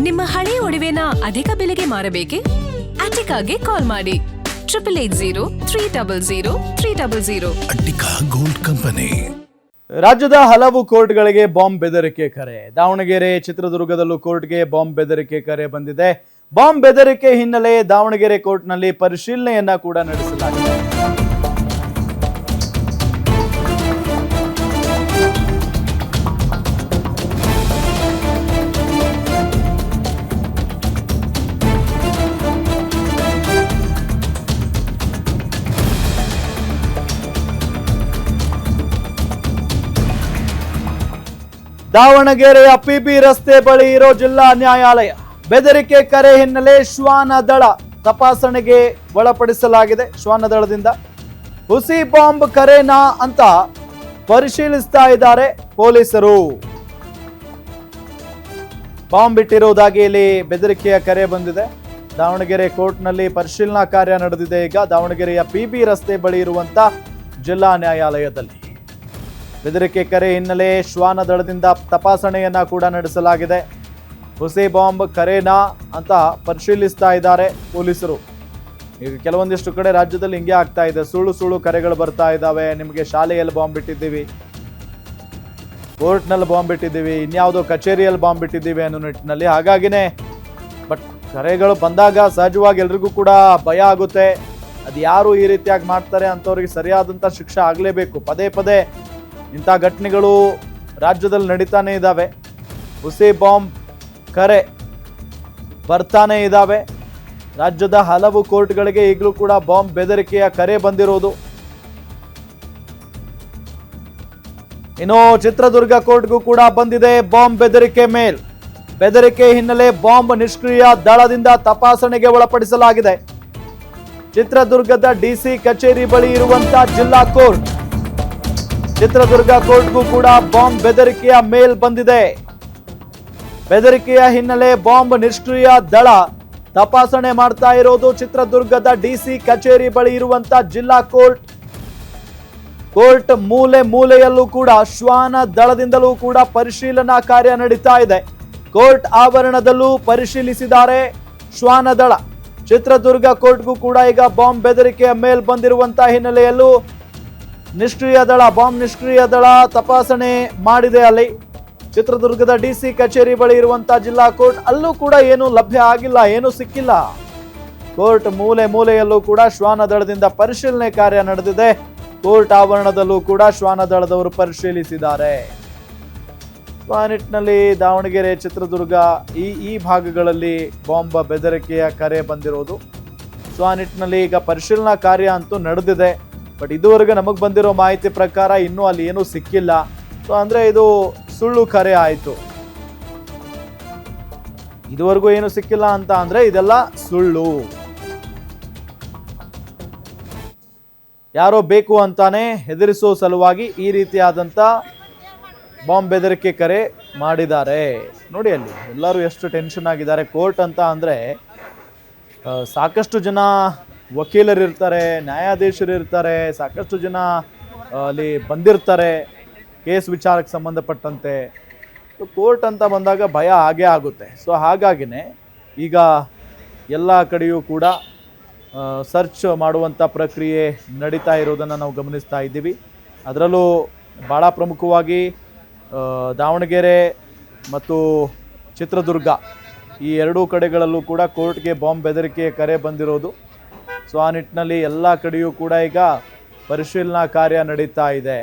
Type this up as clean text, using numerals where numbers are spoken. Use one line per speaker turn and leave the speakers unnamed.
ನಿಮ್ಮ ಹಳೆಯ ಒಡವೆನ ಅಧಿಕ ಬೆಲೆಗೆ ಮಾರಬೇಕೆ? ಅಟಿಕಾಗೆ ಕಾಲ್ ಮಾಡಿ 8880
ಅಟ್ಟಿಕಾ ಗೋಲ್ಡ್ ಕಂಪನಿ.
ರಾಜ್ಯದ ಹಲವು ಕೋರ್ಟ್ಗಳಿಗೆ ಬಾಂಬ್ ಬೆದರಿಕೆ ಕರೆ. ದಾವಣಗೆರೆ, ಚಿತ್ರದುರ್ಗದಲ್ಲೂ ಕೋರ್ಟ್ಗೆ ಬಾಂಬ್ ಬೆದರಿಕೆ ಕರೆ ಬಂದಿದೆ. ಬಾಂಬ್ ಬೆದರಿಕೆ ಹಿನ್ನೆಲೆ ದಾವಣಗೆರೆ ಕೋರ್ಟ್ನಲ್ಲಿ ಪರಿಶೀಲನೆಯನ್ನ ಕೂಡ ನಡೆಸಲಾಗಿದೆ. ದಾವಣಗೆರೆಯ ಪಿಬಿ ರಸ್ತೆ ಬಳಿ ಇರೋ ಜಿಲ್ಲಾ ನ್ಯಾಯಾಲಯ ಬೆದರಿಕೆ ಕರೆ ಹಿನ್ನೆಲೆ ಶ್ವಾನ ದಳ ತಪಾಸಣೆಗೆ ಒಳಪಡಿಸಲಾಗಿದೆ. ಶ್ವಾನ ದಳದಿಂದ ಹುಸಿ ಬಾಂಬ್ ಕರೆನಾ ಅಂತ ಪರಿಶೀಲಿಸ್ತಾ ಇದ್ದಾರೆ ಪೊಲೀಸರು. ಬಾಂಬ್ ಇಟ್ಟಿರುವುದಾಗಿ ಇಲ್ಲಿ ಬೆದರಿಕೆಯ ಕರೆ ಬಂದಿದೆ. ದಾವಣಗೆರೆ ಕೋರ್ಟ್ನಲ್ಲಿ ಪರಿಶೀಲನಾ ಕಾರ್ಯ ನಡೆದಿದೆ. ಈಗ ದಾವಣಗೆರೆಯ ಪಿಬಿ ರಸ್ತೆ ಬಳಿ ಇರುವಂತ ಜಿಲ್ಲಾ ನ್ಯಾಯಾಲಯದಲ್ಲಿ ಬೆದರಿಕೆ ಕರೆ ಹಿನ್ನೆಲೆ ಶ್ವಾನ ದಳದಿಂದ ತಪಾಸಣೆಯನ್ನ ಕೂಡ ನಡೆಸಲಾಗಿದೆ. ಹುಸಿ ಬಾಂಬ್ ಕರೆನಾ ಅಂತ ಪರಿಶೀಲಿಸ್ತಾ ಇದ್ದಾರೆ ಪೊಲೀಸರು. ಈಗ ಕೆಲವೊಂದಿಷ್ಟು ಕಡೆ ರಾಜ್ಯದಲ್ಲಿ ಹಿಂಗೆ ಆಗ್ತಾ ಇದೆ, ಸುಳ್ಳು ಕರೆಗಳು ಬರ್ತಾ ಇದ್ದಾವೆ. ನಿಮಗೆ ಶಾಲೆಯಲ್ಲಿ ಬಾಂಬ್ ಇಟ್ಟಿದ್ದೀವಿ, ಕೋರ್ಟ್ನಲ್ಲಿ ಬಾಂಬ್ ಇಟ್ಟಿದ್ದೀವಿ, ಇನ್ಯಾವುದೋ ಕಚೇರಿಯಲ್ಲಿ ಬಾಂಬ್ ಇಟ್ಟಿದ್ದೀವಿ ಅನ್ನೋ ನಿಟ್ಟಿನಲ್ಲಿ. ಹಾಗಾಗಿನೇ ಬಟ್ ಕರೆಗಳು ಬಂದಾಗ ಸಹಜವಾಗಿ ಎಲ್ರಿಗೂ ಕೂಡ ಭಯ ಆಗುತ್ತೆ. ಅದು ಯಾರು ಈ ರೀತಿಯಾಗಿ ಮಾಡ್ತಾರೆ ಅಂಥವ್ರಿಗೆ ಸರಿಯಾದಂಥ ಶಿಕ್ಷೆ ಆಗಲೇಬೇಕು. ಪದೇ ಪದೇ ಇಂಥ ಘಟನೆಗಳು ರಾಜ್ಯದಲ್ಲಿ ನಡೀತಾನೆ ಇದ್ದಾವೆ. ಹುಸಿ ಬಾಂಬ್ ಕರೆ ಬರ್ತಾನೆ ಇದ್ದಾವೆ. ರಾಜ್ಯದ ಹಲವು ಕೋರ್ಟ್ಗಳಿಗೆ ಈಗಲೂ ಕೂಡ ಬಾಂಬ್ ಬೆದರಿಕೆಯ ಕರೆ ಬಂದಿರೋದು. ಇನ್ನು ಚಿತ್ರದುರ್ಗ ಕೋರ್ಟ್ಗೂ ಕೂಡ ಬಂದಿದೆ ಬಾಂಬ್ ಬೆದರಿಕೆ ಮೇಲ್. ಬೆದರಿಕೆ ಹಿನ್ನೆಲೆ ಬಾಂಬ್ ನಿಷ್ಕ್ರಿಯ ದಳದಿಂದ ತಪಾಸಣೆಗೆ ಒಳಪಡಿಸಲಾಗಿದೆ. ಚಿತ್ರದುರ್ಗದ ಡಿಸಿ ಕಚೇರಿ ಬಳಿ ಇರುವಂತಹ ಜಿಲ್ಲಾ ಕೋರ್ಟ್, ಚಿತ್ರದುರ್ಗ ಕೋರ್ಟ್ಗೂ ಕೂಡ ಬಾಂಬ್ ಬೆದರಿಕೆಯ ಮೇಲ್ ಬಂದಿದೆ. ಬೆದರಿಕೆಯ ಹಿನ್ನೆಲೆ ಬಾಂಬ್ ನಿಷ್ಕ್ರಿಯ ದಳ ತಪಾಸಣೆ ಮಾಡ್ತಾ ಇರೋದು ಚಿತ್ರದುರ್ಗದ ಡಿಸಿ ಕಚೇರಿ ಬಳಿ ಇರುವಂತ ಜಿಲ್ಲಾ ಕೋರ್ಟ್. ಕೋರ್ಟ್ ಮೂಲೆಯಲ್ಲೂ ಕೂಡ ಶ್ವಾನ ದಳದಿಂದಲೂ ಕೂಡ ಪರಿಶೀಲನಾ ಕಾರ್ಯ ನಡೀತಾ ಇದೆ. ಕೋರ್ಟ್ ಆವರಣದಲ್ಲೂ ಪರಿಶೀಲಿಸಿದ್ದಾರೆ ಶ್ವಾನ ದಳ. ಚಿತ್ರದುರ್ಗ ಕೋರ್ಟ್ಗೂ ಕೂಡ ಈಗ ಬಾಂಬ್ ಬೆದರಿಕೆಯ ಮೇಲ್ ಬಂದಿರುವಂತ ಹಿನ್ನೆಲೆಯಲ್ಲೂ ಬಾಂಬ್ ನಿಷ್ಕ್ರಿಯ ದಳ ತಪಾಸಣೆ ಮಾಡಿದೆ. ಅಲ್ಲಿ ಚಿತ್ರದುರ್ಗದ ಡಿಸಿ ಕಚೇರಿ ಬಳಿ ಇರುವಂತಹ ಜಿಲ್ಲಾ ಕೋರ್ಟ್ ಅಲ್ಲೂ ಕೂಡ ಏನು ಲಭ್ಯ ಆಗಿಲ್ಲ, ಏನು ಸಿಕ್ಕಿಲ್ಲ. ಕೋರ್ಟ್ ಮೂಲೆಯಲ್ಲೂ ಕೂಡ ಶ್ವಾನ ದಳದಿಂದ ಪರಿಶೀಲನೆ ಕಾರ್ಯ ನಡೆದಿದೆ. ಕೋರ್ಟ್ ಆವರಣದಲ್ಲೂ ಕೂಡ ಶ್ವಾನ ದಳದವರು ಪರಿಶೀಲಿಸಿದ್ದಾರೆ. ಆ ನಿಟ್ಟಿನಲ್ಲಿ ದಾವಣಗೆರೆ, ಚಿತ್ರದುರ್ಗ ಈ ಭಾಗಗಳಲ್ಲಿ ಬಾಂಬ್ ಬೆದರಿಕೆಯ ಕರೆ ಬಂದಿರೋದು. ಸೊ ಆ ನಿಟ್ಟಿನಲ್ಲಿ ಈಗ ಪರಿಶೀಲನಾ ಕಾರ್ಯ ಅಂತೂ ನಡೆದಿದೆ. ಬಟ್ ಇದುವರೆಗೆ ನಮಗೆ ಬಂದಿರೋ ಮಾಹಿತಿ ಪ್ರಕಾರ ಇನ್ನೂ ಅಲ್ಲಿ ಏನೂ ಸಿಕ್ಕಿಲ್ಲ. ಸೊ ಅಂದ್ರೆ ಇದು ಸುಳ್ಳು ಕರೆ ಆಯಿತು. ಇದುವರೆಗೂ ಏನು ಸಿಕ್ಕಿಲ್ಲ ಅಂತ ಅಂದ್ರೆ ಇದೆಲ್ಲ ಸುಳ್ಳು. ಯಾರೋ ಬೇಕು ಅಂತಾನೆ ಹೆದರಿಸೋ ಸಲುವಾಗಿ ಈ ರೀತಿಯಾದಂಥ ಬಾಂಬ್ ಬೆದರಿಕೆ ಕರೆ ಮಾಡಿದ್ದಾರೆ. ನೋಡಿ ಅಲ್ಲಿ ಎಲ್ಲರೂ ಎಷ್ಟು ಟೆನ್ಷನ್ ಆಗಿದ್ದಾರೆ. ಕೋರ್ಟ್ ಅಂತ ಅಂದರೆ ಸಾಕಷ್ಟು ಜನ ವಕೀಲರಿರ್ತಾರೆ, ನ್ಯಾಯಾಧೀಶರು ಇರ್ತಾರೆ, ಸಾಕಷ್ಟು ಜನ ಅಲ್ಲಿ ಬಂದಿರ್ತಾರೆ ಕೇಸ್ ವಿಚಾರಕ್ಕೆ ಸಂಬಂಧಪಟ್ಟಂತೆ. ಕೋರ್ಟ್ ಅಂತ ಬಂದಾಗ ಭಯ ಆಗೇ ಆಗುತ್ತೆ. ಸೊ ಹಾಗಾಗಿನೇ ಈಗ ಎಲ್ಲ ಕಡೆಯೂ ಕೂಡ ಸರ್ಚ್ ಮಾಡುವಂಥ ಪ್ರಕ್ರಿಯೆ ನಡೀತಾ ಇರೋದನ್ನು ನಾವು ಗಮನಿಸ್ತಾ ಇದ್ದೀವಿ. ಅದರಲ್ಲೂ ಭಾಳ ಪ್ರಮುಖವಾಗಿ ದಾವಣಗೆರೆ ಮತ್ತು ಚಿತ್ರದುರ್ಗ ಈ ಎರಡೂ ಕಡೆಗಳಲ್ಲೂ ಕೂಡ ಕೋರ್ಟ್ಗೆ ಬಾಂಬ್ ಬೆದರಿಕೆಯ ಕರೆ ಬಂದಿರೋದು. ಸೊ ಆ ನಿಟ್ಟಿನಲ್ಲಿ ಎಲ್ಲ ಕಡೆಯೂ ಕೂಡ ಈಗ ಪರಿಶೀಲನಾ ಕಾರ್ಯ ನಡೀತಾ ಇದೆ.